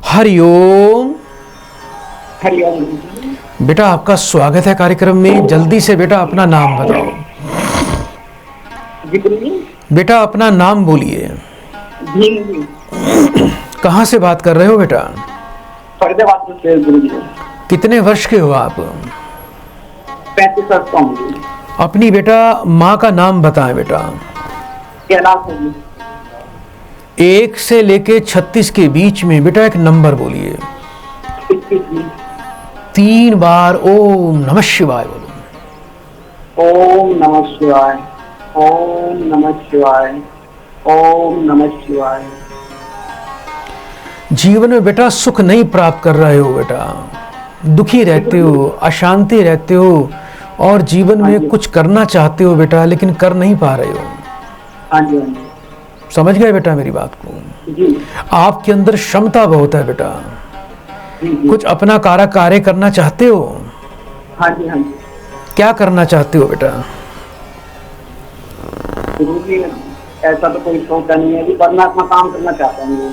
हरिओम। हरिओम। बेटा आपका स्वागत है कार्यक्रम में। जल्दी से बेटा अपना नाम बताओ। जी बोलिए। बेटा अपना नाम बोलिए। जी। कहाँ से बात कर रहे हो बेटा? फरीदाबाद से गुरुजी। कितने वर्ष के हो आप? 35 वर्ष का हूँ। अपनी बेटा माँ का नाम बताएं बेटा। क्या नाम है? 1 से लेके 36 के बीच में बेटा एक नंबर बोलिए। 3 बार ओम नमः शिवाय बोलो। ओम नमः शिवाय, ओम नमः शिवाय, ओम नमः शिवाय। जीवन में बेटा सुख नहीं प्राप्त कर रहे हो बेटा, दुखी रहते हो, अशांति रहते हो और जीवन में कुछ करना चाहते हो बेटा लेकिन कर नहीं पा रहे हो। हाँ जी, हाँ जी। समझ गए बेटा मेरी बात को? जी। आपके अंदर क्षमता बहुत है बेटा। जी। कुछ अपना कार्य करना चाहते हो? हाँ जी, हाँ जी। क्या करना चाहते हो बेटा? गुरुजी ऐसा तो कोई सोचा नहीं है, अभी वरना अपना काम करना चाहता हूँ।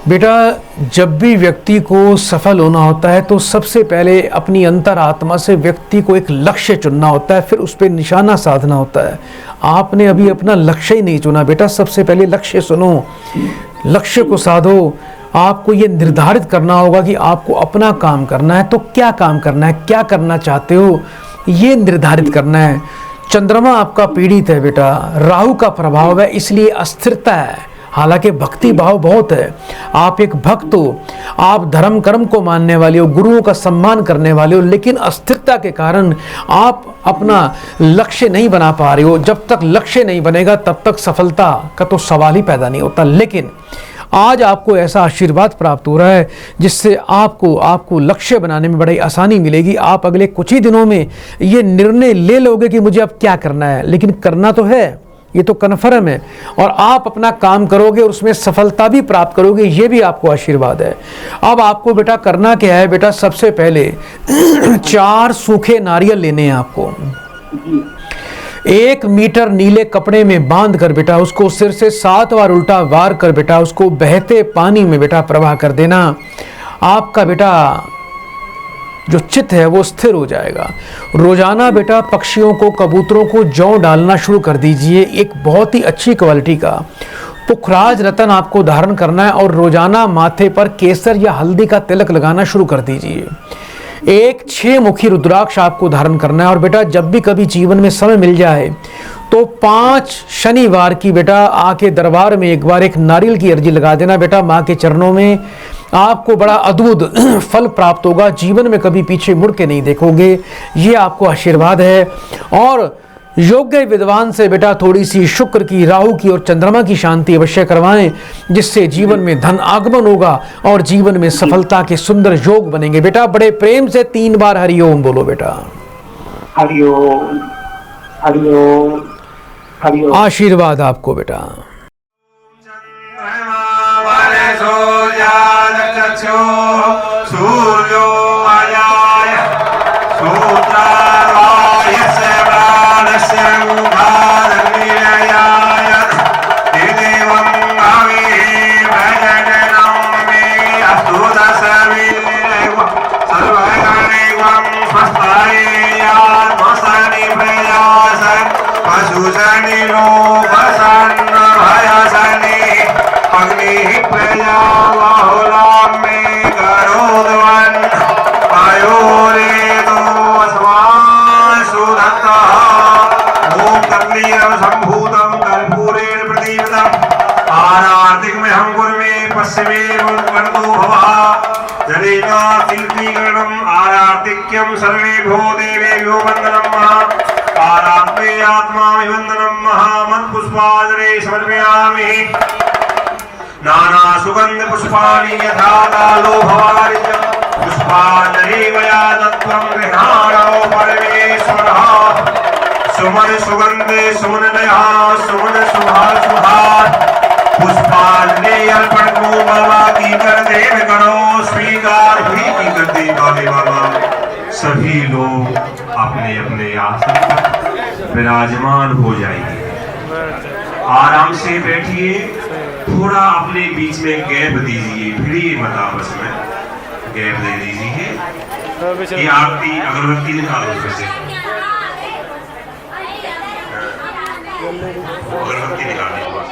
बेटा जब भी व्यक्ति को सफल होना होता है तो सबसे पहले अपनी अंतरात्मा से व्यक्ति को एक लक्ष्य चुनना होता है, फिर उस पर निशाना साधना होता है। आपने अभी अपना लक्ष्य ही नहीं चुना बेटा। सबसे पहले लक्ष्य सुनो, लक्ष्य को साधो। आपको ये निर्धारित करना होगा कि आपको अपना काम करना है तो क्या काम करना है, क्या करना चाहते हो, ये निर्धारित करना है। चंद्रमा आपका पीड़ित है बेटा, राहु का प्रभाव है, इसलिए अस्थिरता है। हालांकि भक्ति भाव बहुत है, आप एक भक्त हो, आप धर्म कर्म को मानने वाले हो, गुरुओं का सम्मान करने वाले हो, लेकिन अस्थिरता के कारण आप अपना लक्ष्य नहीं बना पा रहे हो। जब तक लक्ष्य नहीं बनेगा तब तक सफलता का तो सवाल ही पैदा नहीं होता। लेकिन आज आपको ऐसा आशीर्वाद प्राप्त हो रहा है जिससे आपको लक्ष्य बनाने में बड़ी आसानी मिलेगी। आप अगले कुछ ही दिनों में ये निर्णय ले लोगे कि मुझे अब क्या करना है, लेकिन करना तो है, ये तो कन्फर्म है, और आप अपना काम करोगे और उसमें सफलता भी प्राप्त करोगे, ये भी आपको आशीर्वाद है। अब आपको बेटा करना क्या है बेटा? सबसे पहले 4 सूखे नारियल लेने हैं आपको। 1 मीटर नीले कपड़े में बांध कर बेटा उसको सिर से 7 बार उल्टा वार कर बेटा उसको बहते पानी में बेटा प्रवाह कर देना। आपका बेटा जो चित्त है वो स्थिर हो जाएगा। रोजाना बेटा पक्षियों को, कबूतरों को जौ डालना शुरू कर दीजिए, एक बहुत ही अच्छी क्वालिटी का। पुखराज रतन आपको धारण करना है और रोजाना माथे पर केसर या हल्दी का तिलक लगाना शुरू कर दीजिए। एक 6 मुखी रुद्राक्ष आपको धारण करना है। और बेटा जब भी कभी जीवन में समय मिल जाए तो 5 शनिवार की बेटा आके दरबार में एक बार एक नारियल की अर्जी लगा देना बेटा माँ के चरणों में। आपको बड़ा अद्भुत फल प्राप्त होगा, जीवन में कभी पीछे मुड़ के नहीं देखोगे, ये आपको आशीर्वाद है। और योग्य विद्वान से बेटा थोड़ी सी शुक्र की, राहु की और चंद्रमा की शांति अवश्य करवाएं, जिससे जीवन में धन आगमन होगा और जीवन में सफलता के सुंदर योग बनेंगे। बेटा बड़े प्रेम से 3 बार हरिओम बोलो बेटा। हरिओम, हरिओम, हरिओम। आशीर्वाद आपको बेटा। सूर्यो आयाय सूत्रावाय श्रवणस्य मुखारनिलयाय देवं भावे भजनं मे अस्तुदसविलेव सर्वगणेवं स्वस्तायात्मसनि प्रयासन पशुसनि लोभसन्न भयसनि अग्निः प्रजा बहुलां मे करोद्वन् आयोरेतो अस्मासु दत्तः ॐ कर्णीरव सम्भूतं कर्पूरेण प्रदीप्तम् आरार्तिकमहं कुर्मे पश्चिमे कर्तो भवः जलेन तीर्थीकरणम् आरार्तिक्यं सर्वेभ्यो देवेभ्यो वन्दनं महा आरात्मे आत्माभिवन्दनं महामत्पुष्पाजरे समर्पयामि नाना सुगंध पुष्पाणि यथा कालो भवारिच पुष्पांजलि मया दत्तं गृहाणो परमेश्वरः सुमन सुगंधे सुमन नया सुमन सुभाष सुभाष पुष्पांजलि अर्पण को बाबा की कर देव करो स्वीकार भी की कर दे बाबे बाबा। सभी लोग अपने अपने आसन पर विराजमान हो जाएंगे। आराम से बैठिए, थोड़ा अपने बीच में गैप दीजिए, भिड़िए मत आपस में, गैप दे दीजिए। ये आरती अगरबत्ती निकालो उसमें से, अगरबत्ती निकालने के बाद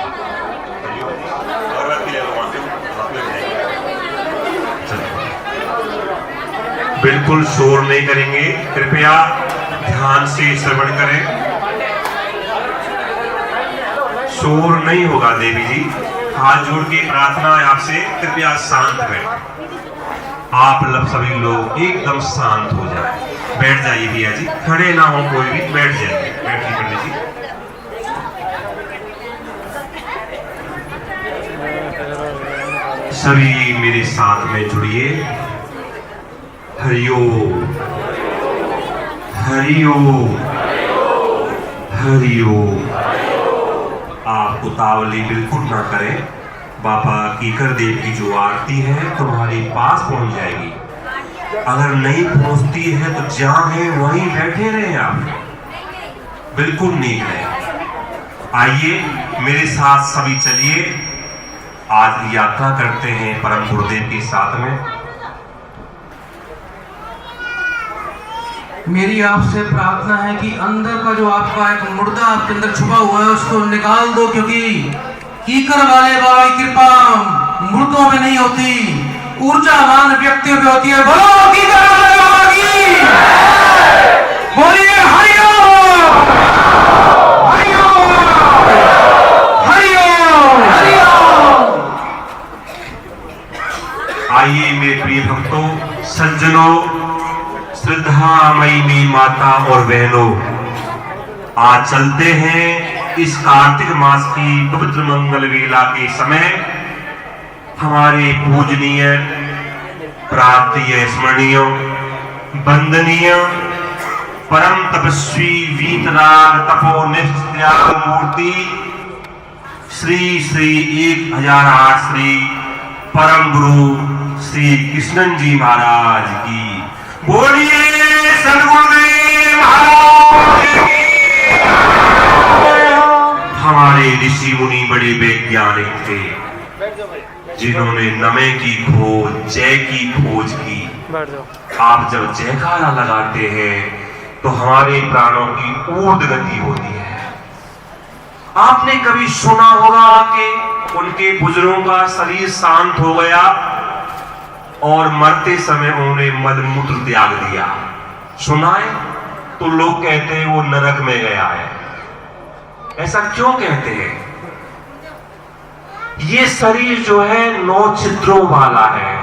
अगरबत्ती ले लो वहां से, बिल्कुल शोर नहीं करेंगे, कृपया ध्यान से श्रवण करें, शोर नहीं होगा। देवी जी हाथ जोड़ के प्रार्थना है आपसे, कृपया शांत बैठ। आप सभी लोग एकदम शांत हो जाए, बैठ जाइए भैया जी, खड़े ना हो कोई भी, बैठ जाइए, बैठिए पंडित जी। सभी मेरे साथ में जुड़िए। हरिओम हरिओम हरिओम। आप उतावली बिल्कुल ना करें, बाबा कीकर देव की जो आरती है तुम्हारे पास पहुंच जाएगी। अगर नहीं पहुंचती है तो जहां है वहीं बैठे रहे आप, बिल्कुल नहीं है। आइए मेरे साथ सभी चलिए, आज यात्रा करते हैं परम गुरुदेव के साथ में। मेरी आपसे प्रार्थना है कि अंदर का जो आपका एक मुर्दा आपके अंदर छुपा हुआ है उसको निकाल दो, क्योंकि कीकर वाले बाबा की कृपा मुर्दों में नहीं होती, ऊर्जावान व्यक्तियों पे होती है। बोलो कीकर वाले बाबा की, बोलिए हरिओम हरिओम हरिओम हरिओम। आइए मेरे प्रिय भक्तों, सज्जनों, श्रद्धामयी माता और बहनों, आज चलते हैं इस कार्तिक मास की पवित्र मंगल वेला के समय हमारे पूजनीय, प्राप्तीय, स्मरणीय, वंदनीय, परम तपस्वी, वीतराग, तपोनिष्ठ, त्याग मूर्ति श्री श्री 1008 श्री परम गुरु श्री कृष्णन जी महाराज की बोलिए। सद्गुरुदेव महाराज की। हमारे ऋषि मुनि बड़े वैज्ञानिक थे, जिन्होंने नमे की खोज, जय की खोज की। आप जब जयकारा लगाते हैं तो हमारे प्राणों की ऊर्ध्व गति होती है। आपने कभी सुना होगा कि उनके बुजुर्गों का शरीर शांत हो गया और मरते समय उन्होंने मलमूत्र त्याग दिया, सुना है? तो लोग कहते हैं वो नरक में गया है। ऐसा क्यों कहते हैं? ये शरीर जो है 9 छिद्रों वाला है।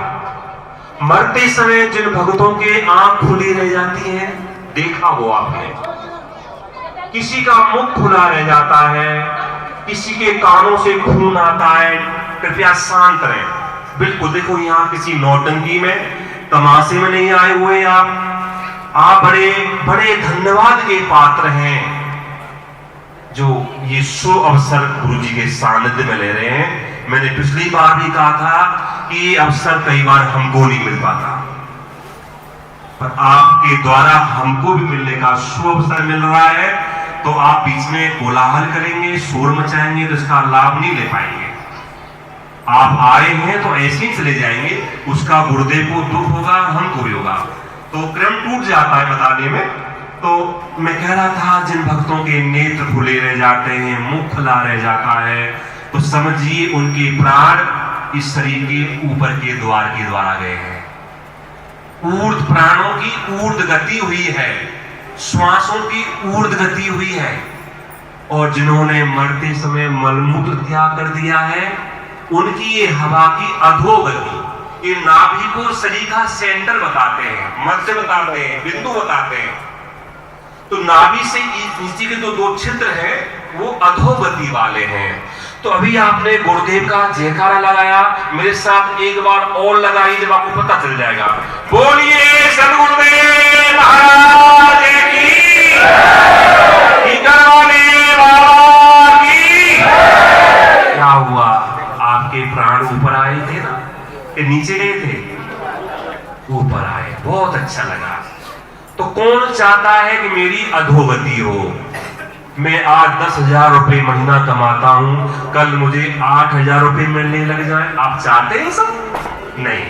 मरते समय जिन भक्तों के आंख खुली रह जाती है, देखा वो आपने, किसी का मुख खुला रह जाता है, किसी के कानों से खून आता है। कृपया शांत रहें, बिल्कुल। देखो यहाँ किसी नौटंकी में, तमाशे में नहीं आए हुए आप बड़े बड़े धन्यवाद के पात्र हैं जो ये शुभ अवसर गुरु जी के सानिध्य में ले रहे हैं। मैंने पिछली बार भी कहा था कि ये अवसर कई बार हमको नहीं मिल पाता, पर आपके द्वारा हमको भी मिलने का शुभ अवसर मिल रहा है। तो आप बीच में कोलाहल करेंगे, शोर मचाएंगे तो इसका लाभ नहीं ले पाएंगे। आप आए हैं तो ऐसे ही चले जाएंगे, उसका गुरुदेव को दुख होगा, हमको भी होगा, तो क्रम टूट जाता है बताने में। तो मैं कह रहा था, जिन भक्तों के नेत्र खुले रह जाते हैं, मुख खुला रह जाता है, तो समझिए उनके प्राण इस शरीर के ऊपर के द्वार के द्वारा गए हैं। ऊर्ध्व प्राणों की ऊर्ध्व गति हुई है, श्वासों की ऊर्ध्व गति हुई है। और जिन्होंने मरते समय मलमूत्र त्याग कर दिया है, उनकी ये हवा की अधोगति, ये नाभि को शरीर का सेंटर बताते हैं, मध्य बताते हैं, बिंदु बताते हैं। तो नाभि से नीचे के जो 2 छिद्र हैं वो अधोगति वाले हैं। तो अभी आपने गुरुदेव का जयकारा लगाया, मेरे साथ एक बार और लगाइए, जब आपको पता चल जाएगा। बोलिए सद्गुरुदेव महाराज की, कीकर वाले बाबा की। क्या हुआ? आपके प्राण ऊपर आए थे ना, कि नीचे गए थे? ऊपर आए, बहुत अच्छा लगा। तो कौन चाहता है कि मेरी अधोगति हो? मैं आज 10,000 रुपए महीना कमाता हूं, कल मुझे 8,000 रुपए मिलने लग जाए। आप चाहते हैं सब? नहीं,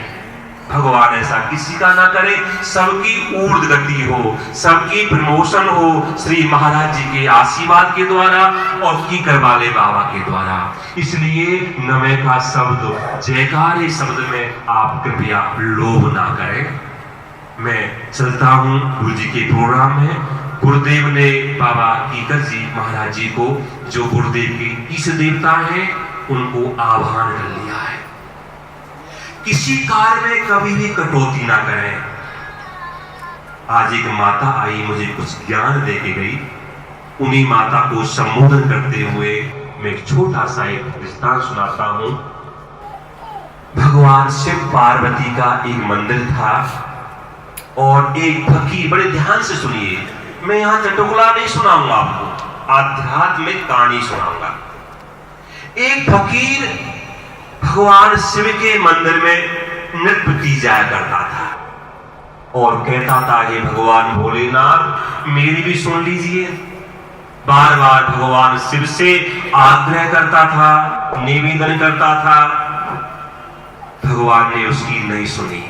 भगवान ऐसा किसी का ना करे। सबकी ऊर्ध्व गति हो, सबकी प्रमोशन हो श्री महाराज जी के आशीर्वाद के द्वारा और कीकर वाले बाबा के द्वारा। इसलिए नमे का शब्द, जयकारे शब्द में आप कृपया लोभ ना करें। मैं चलता हूं गुरु जी के प्रोग्राम में। गुरुदेव ने बाबा कीकर जी महाराज जी को, जो गुरुदेव के इष्ट देवता हैं, उनको आह्वान कर लिया है। किसी कार्य में कभी भी कटौती ना करें। आज एक माता आई, मुझे कुछ ज्ञान दे के गई। उन्हीं माता को संबोधन करते हुए मैं एक छोटा सा एक दृष्टांत सुनाता हूं। भगवान शिव पार्वती का एक मंदिर था और एक फकीर, बड़े ध्यान से सुनिए, मैं यहां चटुकला नहीं सुनाऊंगा आपको, आध्यात्मिक कहानी सुनाऊंगा। एक फकीर भगवान शिव के मंदिर में नृत्य की जाया करता था और कहता था, हे भगवान भोलेनाथ मेरी भी सुन लीजिए। बार बार भगवान शिव से आग्रह करता था, निवेदन करता था। भगवान ने उसकी नहीं सुनी।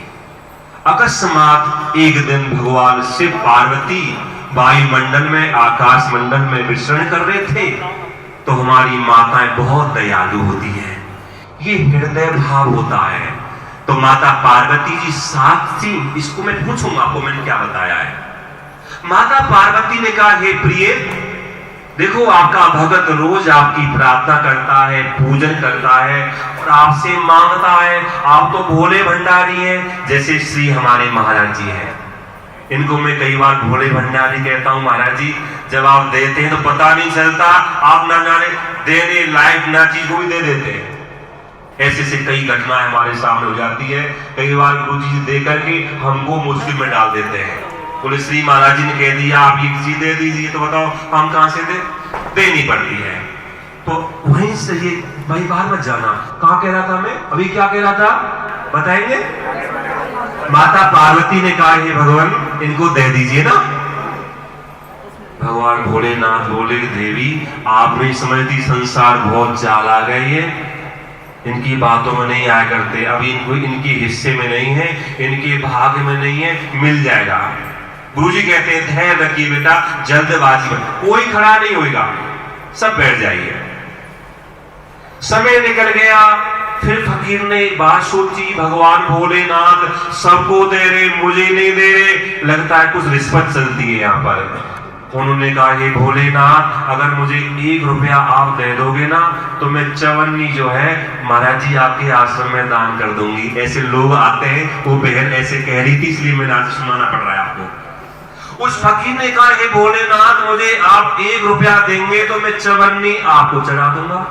अकस्मात एक दिन भगवान शिव पार्वती वायुमंडल में, आकाश मंडल में विचरण कर रहे थे। तो हमारी माताएं बहुत दयालु होती हैं, ये हृदय भाव होता है। तो माता पार्वती जी साथ थी। इसको मैं पूछूंगा आपको, मैंने क्या बताया है। माता पार्वती ने कहा, हे प्रिय, देखो आपका भगत रोज आपकी प्रार्थना करता है, पूजन करता है और आपसे मांगता है। आप तो भोले भंडारी हैं, जैसे श्री हमारे महाराज जी हैं। इनको मैं कई बार भोले भंडारी कहता हूं। महाराज जी जब आप देते हैं तो पता नहीं चलता, आप ना जाने देने लायक ना चीज को भी दे देते हैं। ऐसे से कई घटनाएं हमारे सामने हो जाती है। कई बार गुरु जी दे करके हमको मुश्किल में डाल देते हैं। बोले श्री महाराज जी ने कह दिया आप ये चीज दे दीजिए, तो बताओ हम कहां से देनी पड़ती है। तो वहीं से ये भाई बाहर मत जाना। कहां कह रहा था मैं, अभी क्या कह रहा था बताएंगे। माता पार्वती ने कहा, हे भगवान इनको दे दीजिए ना। भगवान भोलेनाथ बोले, देवी आप नहीं समझती, संसार बहुत चालाक है, ये इनकी बातों में नहीं आया करते। अभी इनको इनके हिस्से में नहीं है, इनके भाग्य में नहीं है, मिल जाएगा। गुरुजी कहते हैं धैर्य रखिए बेटा, जल्दबाजी में कोई खड़ा नहीं होगा, सब बैठ जाइए। समय निकल गया। फिर फकीर ने बात सोची, भगवान भोलेनाथ सबको दे रहे, मुझे नहीं दे रहे, लगता है कुछ रिश्वत चलती है यहाँ पर। उन्होंने कहा, हे भोलेनाथ अगर मुझे 1 रुपया आप दे दोगे ना तो मैं चवन्नी जो है महाराज जी आपके आश्रम में दान कर दूंगी। ऐसे लोग आते हैं। वो बहन ऐसे कह रही थी, इसलिए मैंने आज सुनाना पड़ रहा है आपको। उस फकीर ने कहा, हे भोलेनाथ मुझे आप 1 रुपया देंगे तो मैं चवन्नी आपको चढ़ा दूंगा।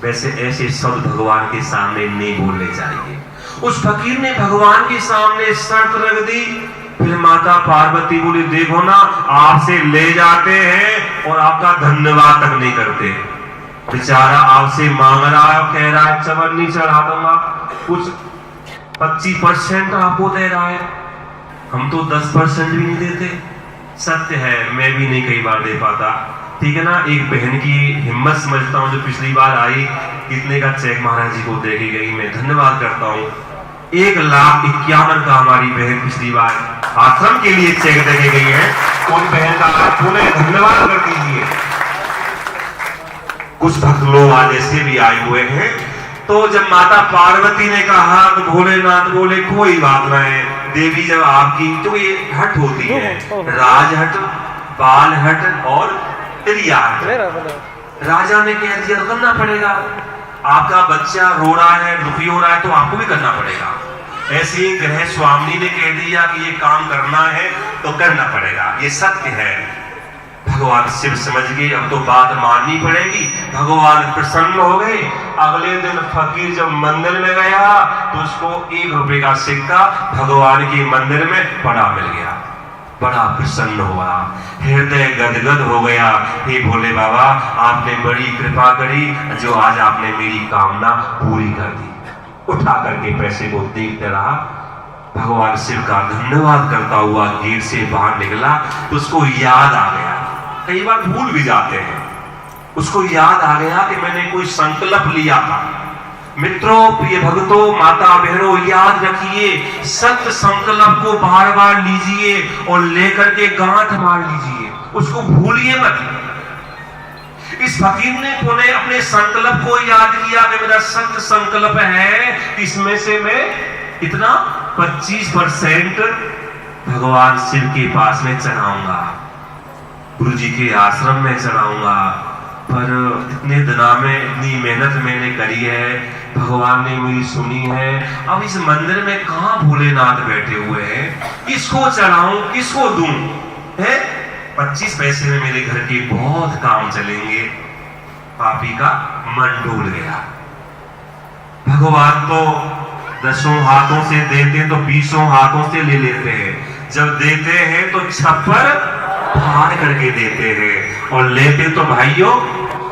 वैसे ऐसे शब्द भगवान के सामने नहीं बोलने चाहिए। उस फकीर ने भगवान के सामने शर्त रख दी। फिर माता पार्वती बोली, देखो ना आपसे ले जाते हैं और आपका धन्यवाद तक नहीं करते। बेचारा आपसे मांग रहा है, कह रहा है चवन्नी चढ़ा दूंगा, कुछ 25% आपको दे रहा है, हम तो 10% भी नहीं देते। सत्य है, मैं भी नहीं कई बार दे पाता। ठीक है ना। एक बहन की हिम्मत समझता हूँ जो पिछली बार आई, कितने का चेक महाराज जी को दे के गई, मैं धन्यवाद करता हूँ। 1,51,000 का हमारी बहन पिछली बार आश्रम के लिए चेक दे के गई है। उन बहन का पुनः धन्यवाद कर दीजिए। कुछ भक्त लोग आज ऐसे भी आए हुए हैं। तो जब माता पार्वती ने कहा तो भोलेनाथ बोले, कोई बात नहीं देवी, जब आपकी जो ये हट होती है, राजहट, बाल हट और त्रिया हट, राजा ने कह दिया तो करना पड़ेगा। आपका बच्चा रो रहा है, दुखी हो रहा है, तो आपको भी करना पड़ेगा। ऐसे ही ग्रह स्वामी ने कह दिया कि ये काम करना है तो करना पड़ेगा, ये सत्य है। भगवान शिव समझ गए, अब तो बात माननी पड़ेगी। भगवान प्रसन्न हो गए। अगले दिन फकीर जब मंदिर में गया तो उसको 1 रुपए का सिक्का भगवान के मंदिर में पड़ा मिल गया। बड़ा प्रसन्न हुआ, हृदय गदगद हो गया। हे भोले बाबा आपने बड़ी कृपा करी, जो आज आपने मेरी कामना पूरी कर दी। उठा करके पैसे को देखते रहा। भगवान शिव का धन्यवाद करता हुआ गेट से बाहर निकला तो उसको याद आ गया, कई बार भूल भी जाते हैं। उसको याद आ गया कि मैंने कोई संकल्प लिया था। मित्रों, प्रिय भक्तों, माता बहनों, याद रखिए, सत्य संकल्प को बार बार लीजिए और लेकर के गांठ मार लीजिए, उसको भूलिए मत। इस फकीर ने अपने संकल्प को याद किया कि मेरा सत्य संकल्प है, इसमें से मैं इतना 25% भगवान शिव के पास में चढ़ाऊंगा, गुरु जी के आश्रम में चढ़ाऊंगा। पर इतने दिना में इतनी मेहनत मैंने करी है, भगवान ने मेरी सुनी है, अब इस मंदिर में कहां भोलेनाथ बैठे हुए हैं, किसको चढ़ाऊं, किसको दूं? है 25 पैसे में मेरे घर के बहुत काम चलेंगे। पापी का मन डोल गया। भगवान तो 10 हाथों से देते तो 20 हाथों से ले लेते हैं। जब देते हैं तो छप्पर फाड़ करके देते हैं, और लेते तो भाइयों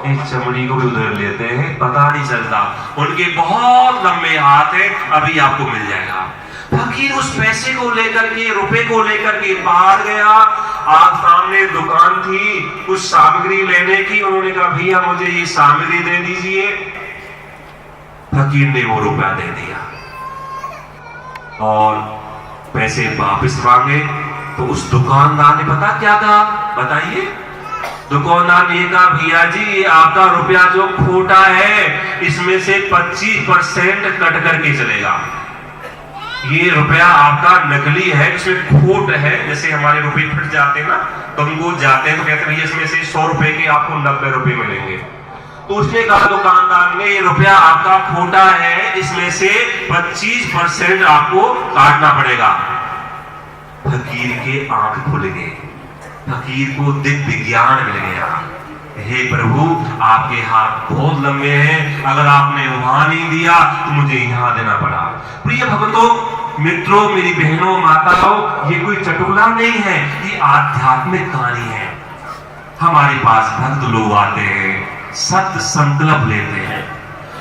एक चमड़ी को भी उधर लेते हैं, पता नहीं चलता। उनके बहुत लंबे हाथ है, अभी आपको मिल जाएगा। फकीर उस पैसे को लेकर के, रुपए को लेकर के बाहर गया। आप सामने दुकान थी कुछ सामग्री लेने की, उन्होंने कहा भैया मुझे ये सामग्री दे दीजिए। फकीर ने वो रुपया दे दिया और पैसे वापस मांगे तो उस दुकानदार ने पता क्या कहा, बताइए? दुकानदार ने कहा भैया जी, ये आपका रुपया जो खोटा है, इसमें से 25% कट करके चलेगा। ये रुपया आपका नकली है, इसमें खोट है। जैसे हमारे रुपए फट जाते हैं ना, तो हमको जाते हैं तो कहते हैं भैया इसमें से 100 रुपए के आपको 90 रुपए मिलेंगे। तो उसने कहा दुकानदार ने, ये रुपया आपका खोटा है, इसमें से 25% आपको काटना पड़ेगा। फकीर के आंख खुल गए, फकीर को दिव्य ज्ञान मिल गया। हे प्रभु, आपके हाथ बहुत लंबे हैं, अगर आपने वहां नहीं दिया तो मुझे यहां देना पड़ा। प्रिय भक्तों, मित्रों, मेरी बहनों, माताओं, ये कोई चटुला नहीं है, ये आध्यात्मिक कहानी है। हमारे पास भक्त लोग आते हैं, सत्य संकल्प लेते हैं,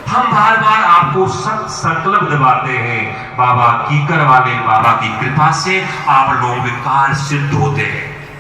हम बार बार आपको सत्य संकल्प दिलाते हैं। बाबा कीकर वाले बाबा की कृपा से आप लोगों के कार्य सिद्ध होते हैं।